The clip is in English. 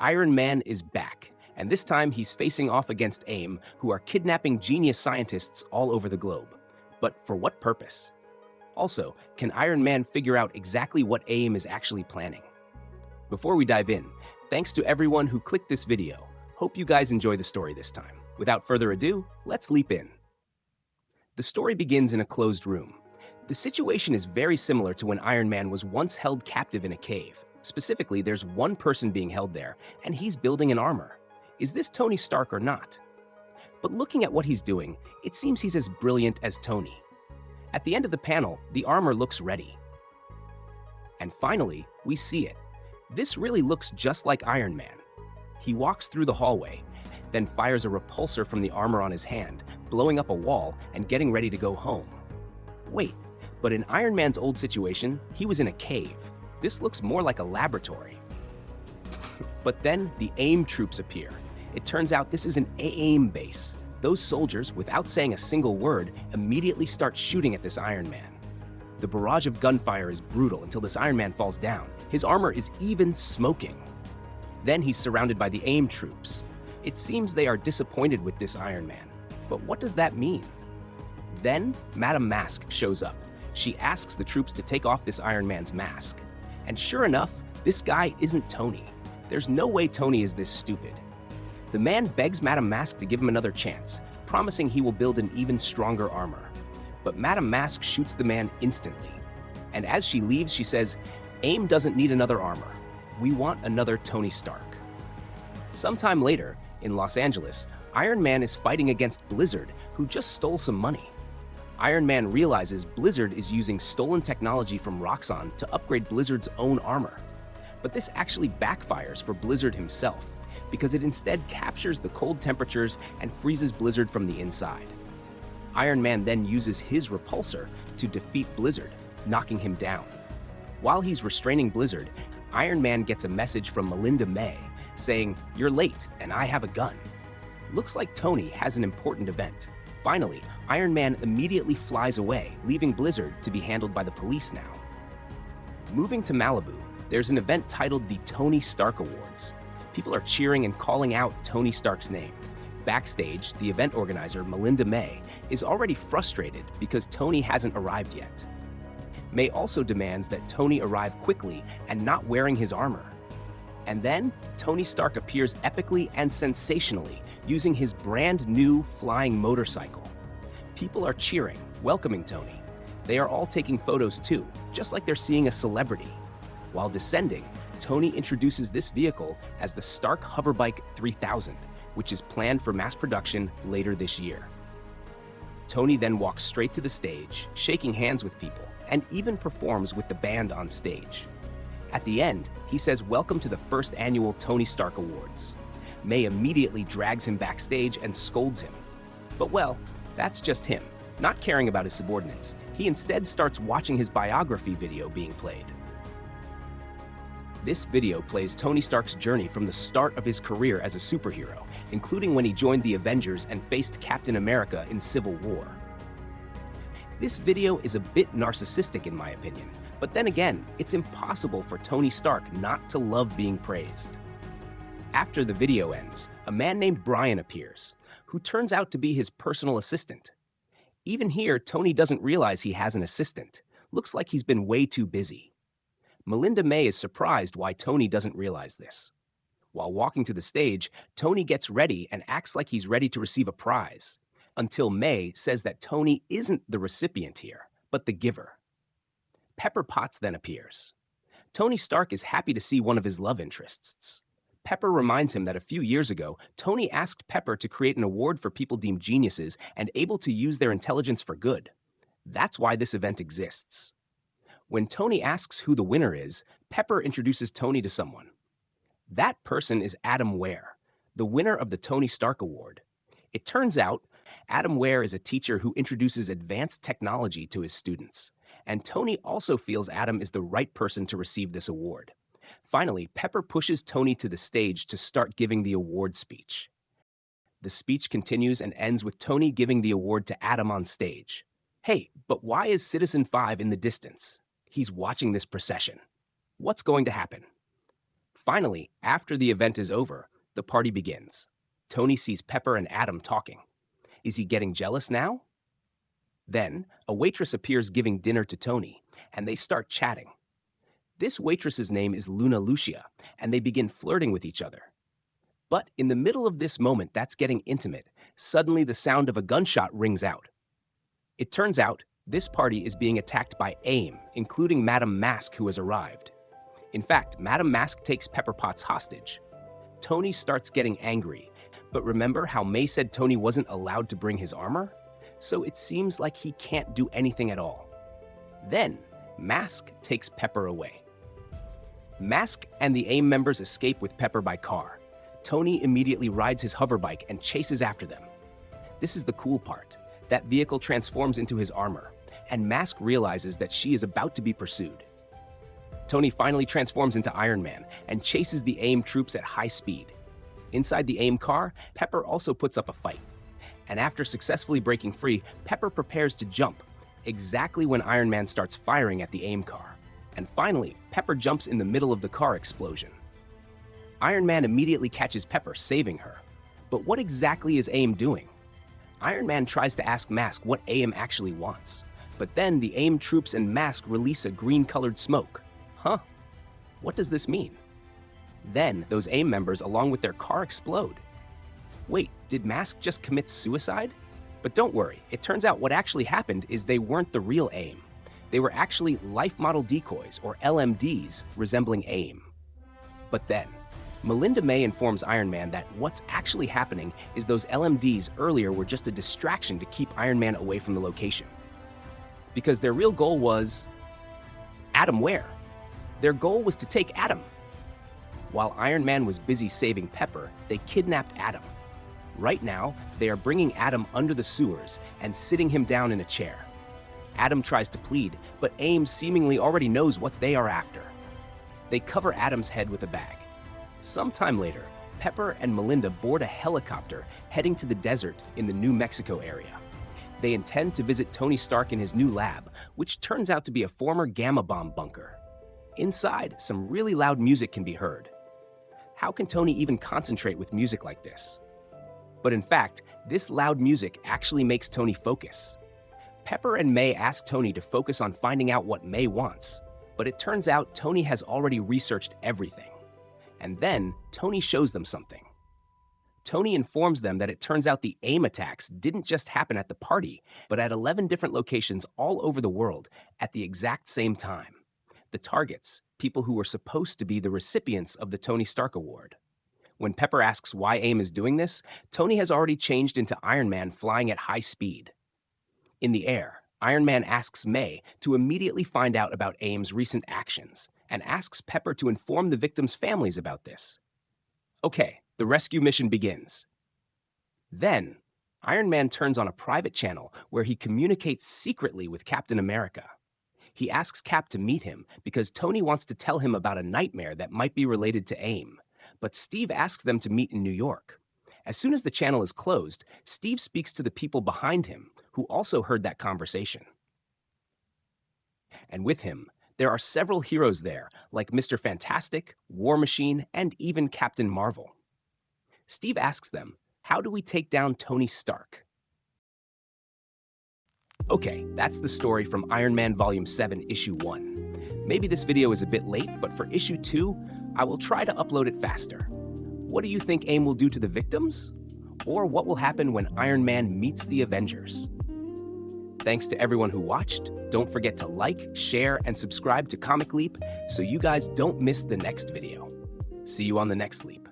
Iron Man is back, and this time he's facing off against AIM, who are kidnapping genius scientists all over the globe. But for what purpose? Also, can Iron Man figure out exactly what AIM is actually planning? Before we dive in, thanks to everyone who clicked this video. Hope you guys enjoy the story this time. Without further ado, let's leap in. The story begins in a closed room. The situation is very similar to when Iron Man was once held captive in a cave. Specifically, there's one person being held there, and he's building an armor. Is this Tony Stark or not? But looking at what he's doing, it seems he's as brilliant as Tony. At the end of the panel, the armor looks ready. And finally, we see it. This really looks just like Iron Man. He walks through the hallway, then fires a repulsor from the armor on his hand, blowing up a wall and getting ready to go home. Wait, but in Iron Man's old situation, he was in a cave. This looks more like a laboratory. But then the AIM troops appear. It turns out this is an AIM base. Those soldiers, without saying a single word, immediately start shooting at this Iron Man. The barrage of gunfire is brutal until this Iron Man falls down. His armor is even smoking. Then he's surrounded by the AIM troops. It seems they are disappointed with this Iron Man. But what does that mean? Then Madame Mask shows up. She asks the troops to take off this Iron Man's mask. And sure enough, this guy isn't Tony. There's no way Tony is this stupid. The man begs Madame Mask to give him another chance, promising he will build an even stronger armor. But Madame Mask shoots the man instantly. And as she leaves, she says, AIM doesn't need another armor. We want another Tony Stark. Sometime later, in Los Angeles, Iron Man is fighting against Blizzard, who just stole some money. Iron Man realizes Blizzard is using stolen technology from Roxxon to upgrade Blizzard's own armor. But this actually backfires for Blizzard himself, because it instead captures the cold temperatures and freezes Blizzard from the inside. Iron Man then uses his repulsor to defeat Blizzard, knocking him down. While he's restraining Blizzard, Iron Man gets a message from Melinda May saying, "You're late and I have a gun." Looks like Tony has an important event. Finally, Iron Man immediately flies away, leaving Blizzard to be handled by the police now. Moving to Malibu, there's an event titled the Tony Stark Awards. People are cheering and calling out Tony Stark's name. Backstage, the event organizer, Melinda May, is already frustrated because Tony hasn't arrived yet. May also demands that Tony arrive quickly and not wearing his armor. And then, Tony Stark appears epically and sensationally, using his brand new flying motorcycle. People are cheering, welcoming Tony. They are all taking photos too, just like they're seeing a celebrity. While descending, Tony introduces this vehicle as the Stark Hoverbike 3000, which is planned for mass production later this year. Tony then walks straight to the stage, shaking hands with people, and even performs with the band on stage. At the end, he says welcome to the first annual Tony Stark Awards. May immediately drags him backstage and scolds him. But well, that's just him, not caring about his subordinates. He instead starts watching his biography video being played. This video plays Tony Stark's journey from the start of his career as a superhero, including when he joined the Avengers and faced Captain America in Civil War. This video is a bit narcissistic in my opinion, but then again, it's impossible for Tony Stark not to love being praised. After the video ends, a man named Brian appears, who turns out to be his personal assistant. Even here, Tony doesn't realize he has an assistant. Looks like he's been way too busy. Melinda May is surprised why Tony doesn't realize this. While walking to the stage, Tony gets ready and acts like he's ready to receive a prize, until May says that Tony isn't the recipient here, but the giver. Pepper Potts then appears. Tony Stark is happy to see one of his love interests. Pepper reminds him that a few years ago, Tony asked Pepper to create an award for people deemed geniuses and able to use their intelligence for good. That's why this event exists. When Tony asks who the winner is, Pepper introduces Tony to someone. That person is Adam Ware, the winner of the Tony Stark Award. It turns out, Adam Ware is a teacher who introduces advanced technology to his students, and Tony also feels Adam is the right person to receive this award. Finally, Pepper pushes Tony to the stage to start giving the award speech. The speech continues and ends with Tony giving the award to Adam on stage. Hey, but why is Citizen 5 in the distance? He's watching this procession. What's going to happen? Finally, after the event is over, the party begins. Tony sees Pepper and Adam talking. Is he getting jealous now? Then, a waitress appears giving dinner to Tony, and they start chatting. This waitress's name is Luna Lucia, and they begin flirting with each other. But in the middle of this moment that's getting intimate, suddenly the sound of a gunshot rings out. It turns out this party is being attacked by AIM, including Madame Mask, who has arrived. In fact, Madame Mask takes Pepper Potts hostage. Tony starts getting angry, but remember how May said Tony wasn't allowed to bring his armor? So it seems like he can't do anything at all. Then, Mask takes Pepper away. Mask and the AIM members escape with Pepper by car. Tony immediately rides his hoverbike and chases after them. This is the cool part. That vehicle transforms into his armor, and Mask realizes that she is about to be pursued. Tony finally transforms into Iron Man and chases the AIM troops at high speed. Inside the AIM car, Pepper also puts up a fight. And after successfully breaking free, Pepper prepares to jump, exactly when Iron Man starts firing at the AIM car. And finally, Pepper jumps in the middle of the car explosion. Iron Man immediately catches Pepper, saving her. But what exactly is AIM doing? Iron Man tries to ask Mask what AIM actually wants. But then the AIM troops and Mask release a green-colored smoke. Huh? What does this mean? Then those AIM members along with their car explode. Wait, did Mask just commit suicide? But don't worry, it turns out what actually happened is they weren't the real AIM. They were actually life model decoys, or LMDs, resembling AIM. But then, Melinda May informs Iron Man that what's actually happening is those LMDs earlier were just a distraction to keep Iron Man away from the location. Because their real goal was... Adam where? Their goal was to take Adam. While Iron Man was busy saving Pepper, they kidnapped Adam. Right now, they are bringing Adam under the sewers and sitting him down in a chair. Adam tries to plead, but AIM seemingly already knows what they are after. They cover Adam's head with a bag. Sometime later, Pepper and Melinda board a helicopter heading to the desert in the New Mexico area. They intend to visit Tony Stark in his new lab, which turns out to be a former gamma bomb bunker. Inside, some really loud music can be heard. How can Tony even concentrate with music like this? But in fact, this loud music actually makes Tony focus. Pepper and May ask Tony to focus on finding out what May wants, but it turns out Tony has already researched everything. And then, Tony shows them something. Tony informs them that it turns out the AIM attacks didn't just happen at the party, but at 11 different locations all over the world at the exact same time. The targets, people who were supposed to be the recipients of the Tony Stark Award. When Pepper asks why AIM is doing this, Tony has already changed into Iron Man flying at high speed. In the air, Iron Man asks May to immediately find out about AIM's recent actions, and asks Pepper to inform the victims' families about this. Okay, the rescue mission begins. Then, Iron Man turns on a private channel where he communicates secretly with Captain America. He asks Cap to meet him because Tony wants to tell him about a nightmare that might be related to AIM, but Steve asks them to meet in New York. As soon as the channel is closed, Steve speaks to the people behind him, who also heard that conversation. And with him, there are several heroes there, like Mr. Fantastic, War Machine, and even Captain Marvel. Steve asks them, how do we take down Tony Stark? Okay, that's the story from Iron Man Volume 7, Issue 1. Maybe this video is a bit late, but for Issue 2, I will try to upload it faster. What do you think AIM will do to the victims? Or what will happen when Iron Man meets the Avengers? Thanks to everyone who watched. Don't forget to like, share, and subscribe to Comic Leap so you guys don't miss the next video. See you on the next Leap.